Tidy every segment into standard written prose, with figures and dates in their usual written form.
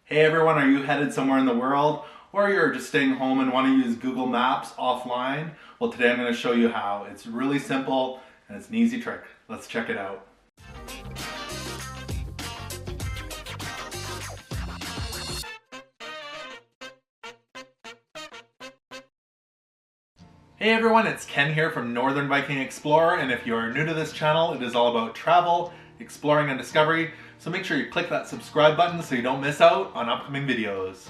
Hey everyone, are you headed somewhere in the world or you're just staying home and want to use Google Maps offline? Well, today I'm going to show you how. It's really simple and it's an easy trick. Let's check it out. Hey everyone, it's Ken here from Northern Viking Explorer, and if you are new to this channel, it is all about travel, exploring, and discovery, so make sure you click that subscribe button so you don't miss out on upcoming videos.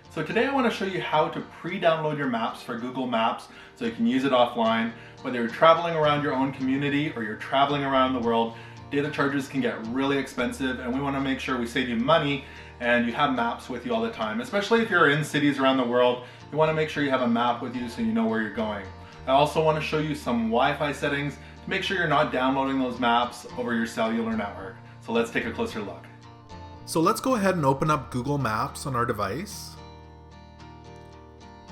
So today I want to show you how to pre-download your maps for Google Maps so you can use it offline. Whether you're traveling around your own community or you're traveling around the world, data charges can get really expensive, and we want to make sure we save you money and you have maps with you all the time. Especially if you're in cities around the world, you want to make sure you have a map with you so you know where you're going. I also want to show you some Wi-Fi settings to make sure you're not downloading those maps over your cellular network. So let's take a closer look. So let's go ahead and open up Google Maps on our device.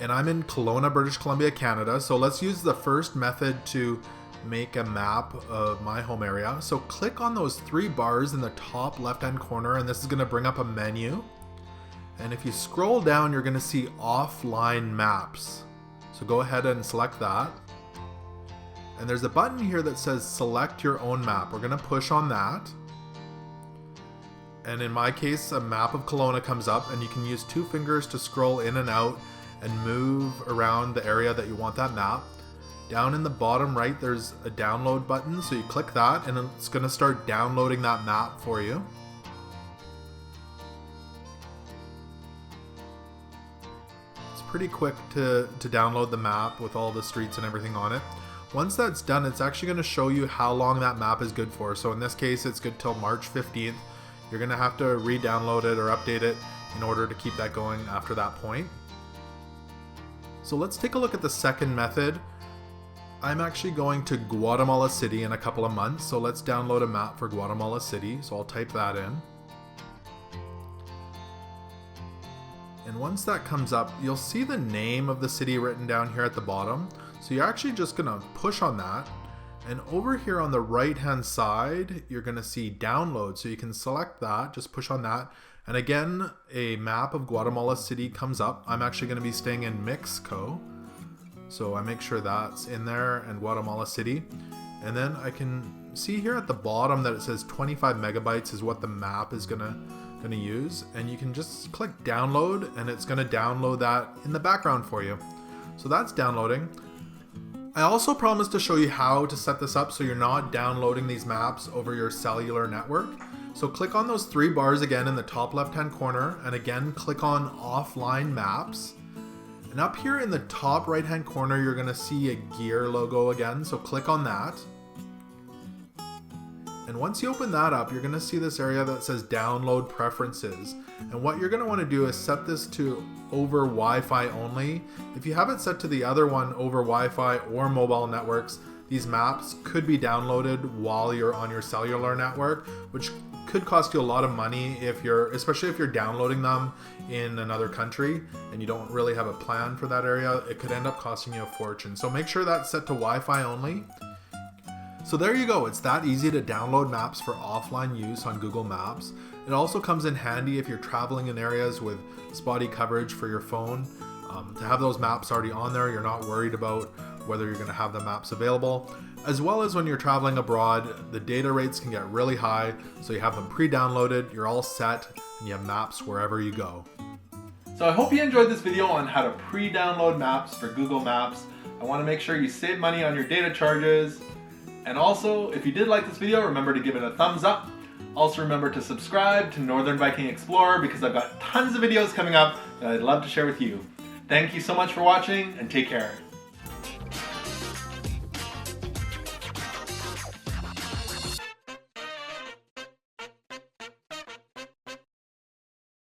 And I'm in Kelowna, British Columbia, Canada. So let's use the first method to make a map of my home area. So click on those three bars in the top left-hand corner, and this is going to bring up a menu. And if you scroll down, you're going to see offline maps. So go ahead and select that. And there's a button here that says select your own map. We're going to push on that. And in my case, a map of Kelowna comes up, and you can use two fingers to scroll in and out and move around the area that you want that map. Down in the bottom right, there's a download button. So you click that and it's going to start downloading that map for you. Pretty quick to download the map with all the streets and everything on it. Once that's done, it's actually going to show you how long that map is good for. So in this case, it's good till March 15th. You're going to have to re-download it or update it in order to keep that going after that point. So let's take a look at the second method. I'm actually going to Guatemala City in a couple of months. So let's download a map for Guatemala City. So I'll type that in. And once that comes up, you'll see the name of the city written down here at the bottom. So you're actually just going to push on that. And over here on the right hand side, you're going to see download. So you can select that, just push on that. And again, a map of Guatemala City comes up. I'm actually going to be staying in Mixco. So I make sure that's in there, and Guatemala City. And then I can see here at the bottom that it says 25 megabytes is what the map is going to use, and you can just click download and it's going to download that in the background for you. So that's downloading. I also promised to show you how to set this up so you're not downloading these maps over your cellular network. So click on those three bars again in the top left hand corner, and again click on offline maps. And up here in the top right hand corner, you're going to see a gear logo again, so click on that. And once you open that up, you're going to see this area that says download preferences. And what you're going to want to do is set this to over Wi-Fi only. If you have it set to the other one, over Wi-Fi or mobile networks, these maps could be downloaded while you're on your cellular network, which could cost you a lot of money especially if you're downloading them in another country and you don't really have a plan for that area. It could end up costing you a fortune. So make sure that's set to Wi-Fi only. So there you go, it's that easy to download maps for offline use on Google Maps. It also comes in handy if you're traveling in areas with spotty coverage for your phone. To have those maps already on there, you're not worried about whether you're going to have the maps available. As well as when you're traveling abroad, the data rates can get really high, so you have them pre-downloaded, you're all set, and you have maps wherever you go. So I hope you enjoyed this video on how to pre-download maps for Google Maps. I want to make sure you save money on your data charges. And also, if you did like this video, remember to give it a thumbs up. Also remember to subscribe to Northern Viking Explorer because I've got tons of videos coming up that I'd love to share with you. Thank you so much for watching, and take care.